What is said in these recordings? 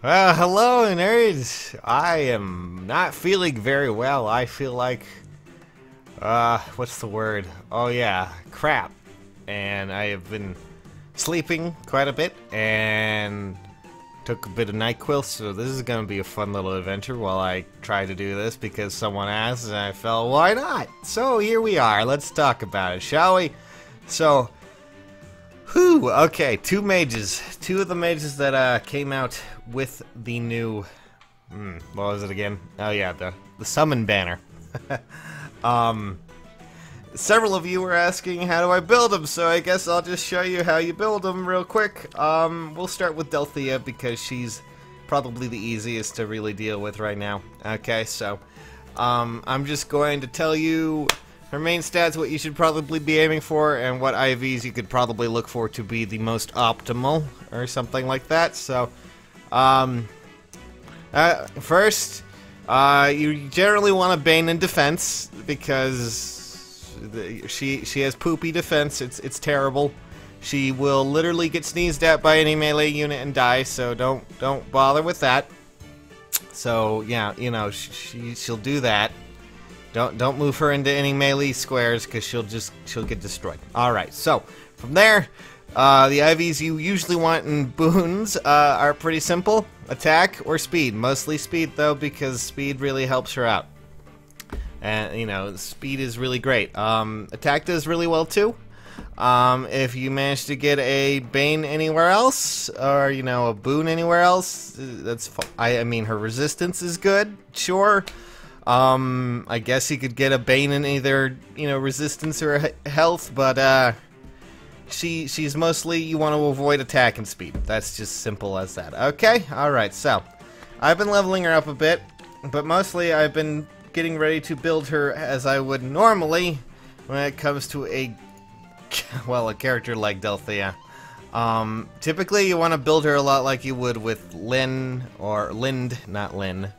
Hello, nerds. I am not feeling very well. I feel like, what's the word? Oh yeah, crap. And I have been sleeping quite a bit and took a bit of Nyquil, so this is gonna be a fun little adventure while I try to do this because someone asked and I felt, why not? So here we are. Let's talk about it, shall we? So, whew, okay, two of the mages that came out with the new, what was it again? Oh yeah, the summon banner. Several of you were asking how do I build them, so I guess I'll just show you how you build them real quick. We'll start with Delthea because she's probably the easiest to really deal with right now. Okay, so I'm just going to tell you her main stats, what you should probably be aiming for, and what IVs you could probably look for to be the most optimal, or something like that. So, first, you generally want a Bane in defense, because she has poopy defense. It's terrible. She will literally get sneezed at by any melee unit and die, so don't bother with that. So, yeah, you know, she'll do that. Don't move her into any melee squares because she'll get destroyed. Alright, so from there, the IVs you usually want in boons are pretty simple. Attack or speed. Mostly speed though, because speed really helps her out. And you know, speed is really great. Attack does really well too. If you manage to get a Bane anywhere else, or you know, a boon anywhere else, I mean her resistance is good, sure. I guess you could get a Bane in either, you know, resistance or health, but, she's mostly, you want to avoid attack and speed. That's just simple as that. Okay? Alright, so, I've been leveling her up a bit, but mostly I've been getting ready to build her as I would normally when it comes to a character like Delthea. Typically you want to build her a lot like you would with Lyn, or Lind, not Lyn.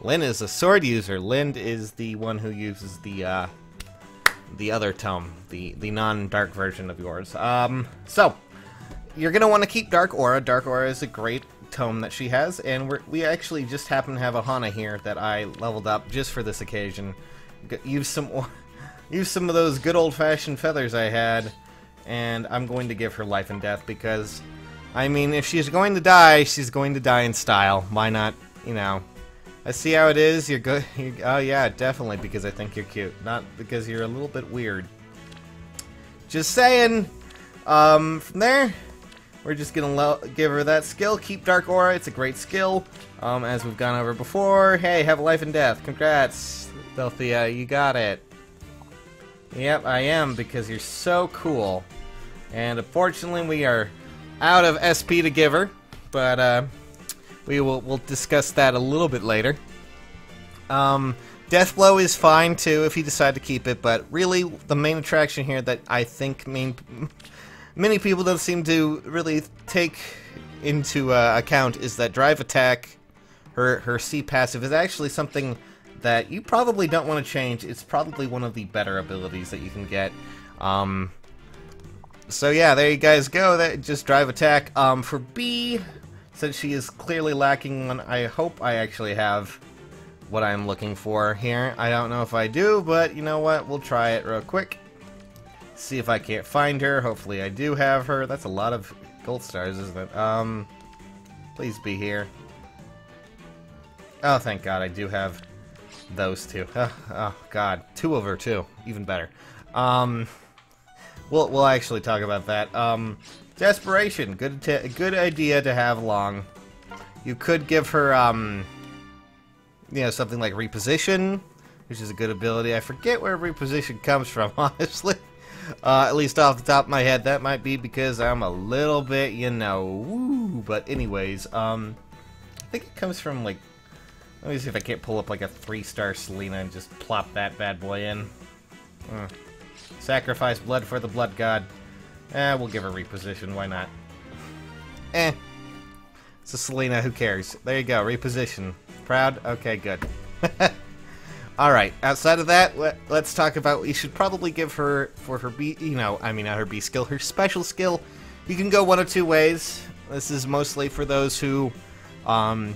Lyn is a sword user. Lind is the one who uses the other tome, the non-dark version of yours. So you're gonna want to keep Dark Aura. Dark Aura is a great tome that she has, and we actually just happen to have a Hana here that I leveled up just for this occasion. Use some of those good old-fashioned feathers I had, and I'm going to give her life and death because, I mean, if she's going to die, she's going to die in style. Why not, you know? I see how it is. You're good. Oh yeah, definitely because I think you're cute, not because you're a little bit weird. Just saying. From there, we're just gonna give her that skill. Keep Dark Aura. It's a great skill. As we've gone over before. Hey, have life and death. Congrats, Delthea. You got it. Yep, I am because you're so cool. And unfortunately, we are out of SP to give her, but we'll discuss that a little bit later. Deathblow is fine too if you decide to keep it, but really the main attraction here that I think many people don't seem to really take into account is that drive attack, her C passive, is actually something that you probably don't want to change. It's probably one of the better abilities that you can get. So yeah, there you guys go. That just drive attack. For B, since she is clearly lacking one, I hope I actually have what I'm looking for here. I don't know if I do, but you know what? We'll try it real quick. See if I can't find her. Hopefully I do have her. That's a lot of gold stars, isn't it? Please be here. Oh, thank God, I do have those two. Oh God, two of her too. Even better. We'll actually talk about that. Desperation, good idea to have long. You could give her, you know, something like reposition, which is a good ability. I forget where reposition comes from, honestly. At least off the top of my head, that might be because I'm a little bit, you know, woo. But anyways, I think it comes from like, let me see if I can't pull up like a 3-star Selena and just plop that bad boy in. Sacrifice blood for the blood god. We'll give her reposition, why not? It's a Selena, who cares? There you go, reposition. Proud? Okay, good. Alright, outside of that, let's talk about what you should probably give her for her B, you know, I mean not her B skill, her special skill. You can go one of two ways. This is mostly for those who want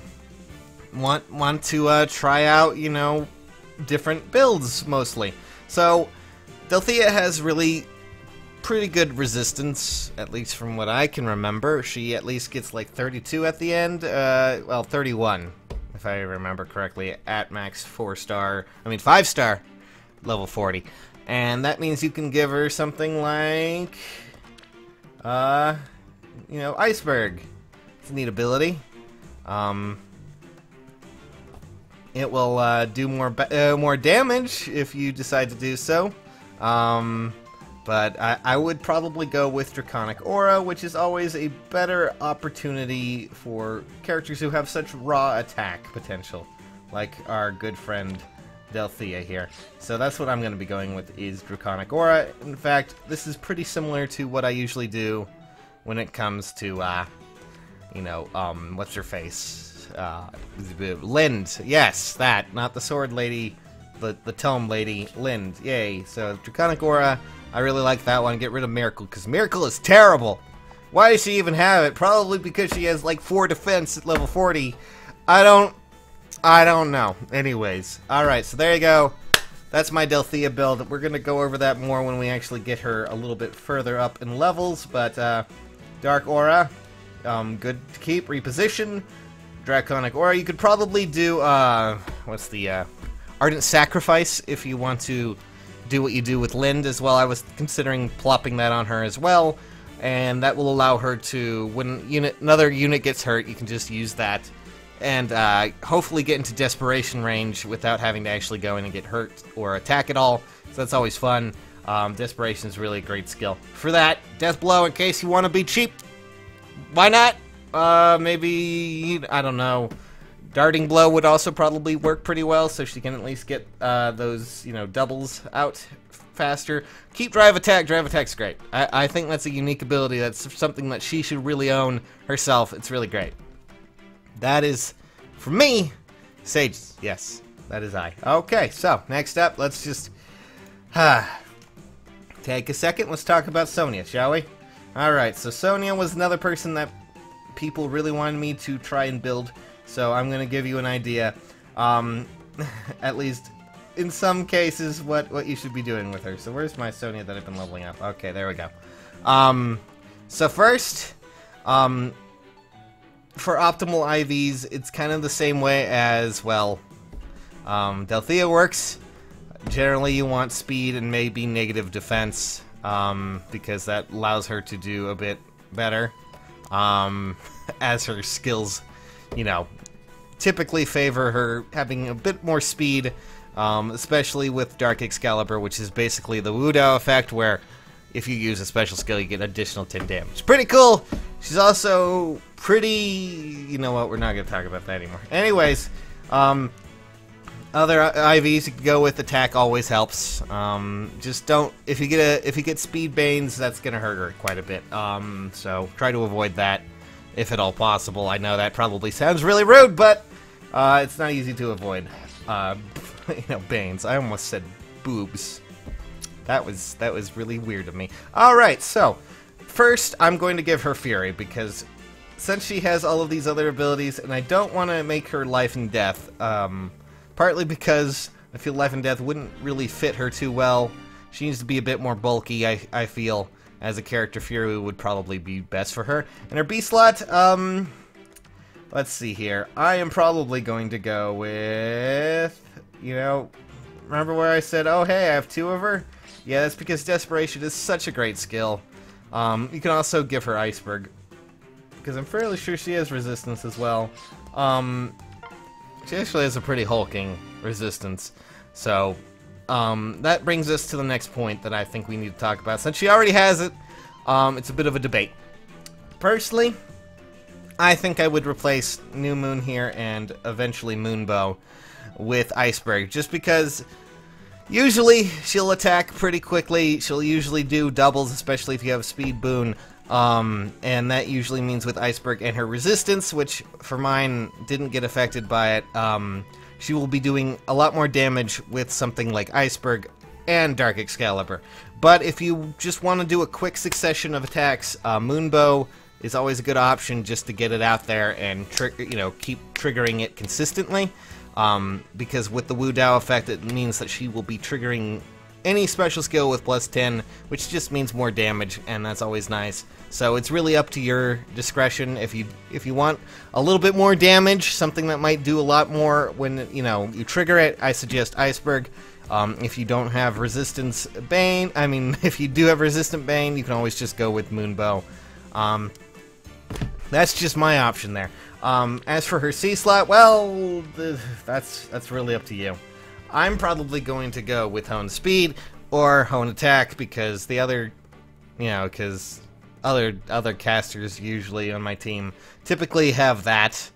to try out, you know, different builds mostly. So Delthea has really pretty good resistance, at least from what I can remember. She at least gets like 32 at the end, well, 31 if I remember correctly, at max 5-star level 40. And that means you can give her something like, you know, Iceberg. It's a neat ability. It will do more damage if you decide to do so. But I would probably go with Draconic Aura, which is always a better opportunity for characters who have such raw attack potential, like our good friend Delthea here. So that's what I'm going to be going with, is Draconic Aura. In fact, this is pretty similar to what I usually do when it comes to, you know, what's her face? Lind. Yes, that. Not the sword lady, the tome lady. Lind. Yay. So Draconic Aura, I really like that one. Get rid of Miracle, because Miracle is terrible. Why does she even have it? Probably because she has like 4 defense at level 40. I don't know. Anyways. Alright, so there you go. That's my Delthea build. We're going to go over that more when we actually get her a little bit further up in levels. But, Dark Aura, good to keep. Reposition. Draconic Aura. You could probably do, what's the, Ardent Sacrifice if you want to do what you do with Lind as well. I was considering plopping that on her as well. And that will allow her to, when another unit gets hurt, you can just use that. And hopefully get into desperation range without having to actually go in and get hurt or attack at all. So that's always fun. Desperation is really a great skill. For that, Death Blow, in case you want to be cheap. Why not? Maybe, I don't know. Darting Blow would also probably work pretty well, so she can at least get those, you know, doubles out faster. Keep Drive Attack. Drive Attack's great. I think that's a unique ability. That's something that she should really own herself. It's really great. That is, for me, Sages. Yes, that is I. Okay, so, next up, let's just take a second. Let's talk about Sonia, shall we? Alright, so Sonia was another person that people really wanted me to try and build, so I'm going to give you an idea, at least in some cases, what you should be doing with her. So where's my Sonia that I've been leveling up? Okay, there we go. So first, for optimal IVs, it's kind of the same way as, well, Delthea works. Generally, you want speed and maybe negative defense, because that allows her to do a bit better, as her skills, you know, typically favor her having a bit more speed, especially with Dark Excalibur, which is basically the Wudao effect, where if you use a special skill, you get additional 10 damage. Pretty cool! She's also pretty... You know what, we're not going to talk about that anymore. Anyways, other IVs you can go with. Attack always helps. Just don't... If you get Speed Banes, that's going to hurt her quite a bit. So try to avoid that, if at all possible. I know that probably sounds really rude, but it's not easy to avoid. You know, Banes. I almost said boobs. That was really weird of me. Alright, so, first I'm going to give her Fury, because since she has all of these other abilities, and I don't want to make her Life and Death, partly because I feel Life and Death wouldn't really fit her too well. She needs to be a bit more bulky, I feel. As a character, Fury would probably be best for her. And her B slot, let's see here. I am probably going to go with, you know, remember where I said, oh hey, I have 2 of her? Yeah, that's because Desperation is such a great skill. You can also give her Iceberg, because I'm fairly sure she has resistance as well. She actually has a pretty hulking resistance. So, that brings us to the next point that I think we need to talk about. Since she already has it, it's a bit of a debate. Personally, I think I would replace New Moon here and eventually Moonbow with Iceberg, just because usually she'll attack pretty quickly. She'll usually do doubles, especially if you have a speed boon. And that usually means with Iceberg and her resistance, which for mine didn't get affected by it, she will be doing a lot more damage with something like Iceberg and Dark Excalibur. But if you just want to do a quick succession of attacks, Moonbow is always a good option just to get it out there and keep triggering it consistently. Because with the Wu Dao effect, it means that she will be triggering any special skill with +10, which just means more damage, and that's always nice. So it's really up to your discretion. If you want a little bit more damage, something that might do a lot more when you trigger it, I suggest Iceberg. If you don't have resistance Bane, if you do have resistant Bane, you can always just go with Moonbow. That's just my option there. As for her C slot, well, that's really up to you. I'm probably going to go with Hone Speed or Hone Attack because the other casters usually on my team typically have that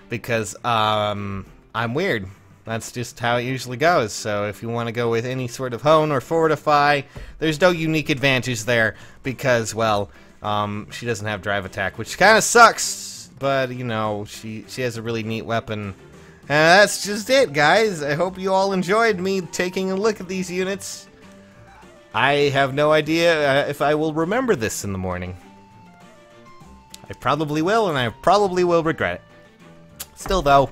because I'm weird. That's just how it usually goes. So if you want to go with any sort of Hone or Fortify, there's no unique advantage there because, well, she doesn't have Drive Attack, which kind of sucks. But she has a really neat weapon. That's just it, guys. I hope you all enjoyed me taking a look at these units. I have no idea if I will remember this in the morning. I probably will, and I probably will regret it. Still, though,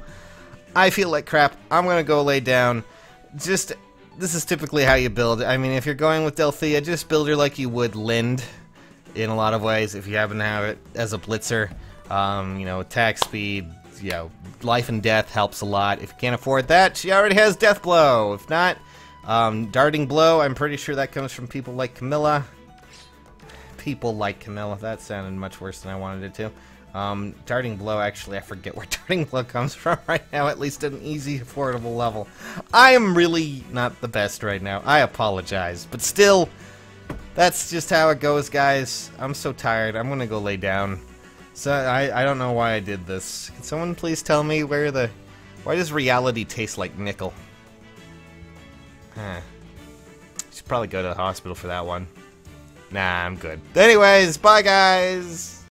I feel like crap. I'm gonna go lay down. This is typically how you build. If you're going with Delthea, just build her like you would Lind in a lot of ways. If you happen to have it as a blitzer, attack speed, life and death helps a lot. If you can't afford that, she already has Death Blow. If not, Darting Blow, I'm pretty sure that comes from people like Camilla. People like Camilla, that sounded much worse than I wanted it to. Darting Blow, actually, I forget where Darting Blow comes from right now, at least at an easy, affordable level. I am really not the best right now. I apologize, but still, that's just how it goes, guys. I'm so tired. I'm gonna go lay down. So, I don't know why I did this. Can someone please tell me why does reality taste like nickel? Should probably go to the hospital for that one. Nah, I'm good. Anyways, bye guys!